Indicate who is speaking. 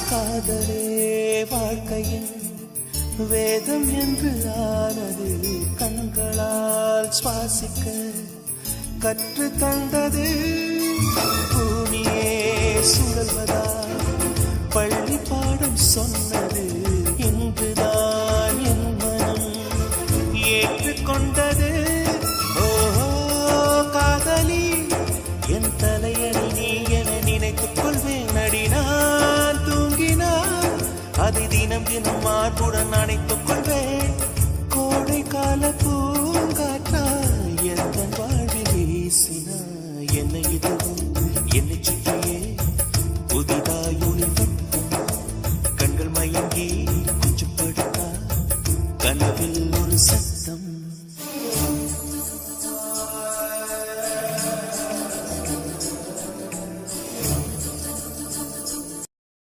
Speaker 1: காதலே வாழ்க்கையின் வேதம் என்று ஆனது கண்களால் சுவாசிக்க கற்று தந்தது பூமியே சுழல்வதா பள்ளி பாடம் சொன்னது இன்றுதான் என் மனம் ஏற்றுக்கொண்டது ஓஹோ காதலி என் தலையணி நீ என நினைத்துக் கொள்வேன் அடி நான் தூங்கினான் அதை தினம் தினம் மார்புடன் அணைத்துக் கொள்வேன் கோடை கால பூங்காற்றா எந்த வாழ்வில் வீசினா என்னை இதுவும் என்னை சுற்றியே புதிதாய் ஒளிவட்டம் கண்கள் மயங்கி கொஞ்சம் படுத்தா கனவில் ஒரு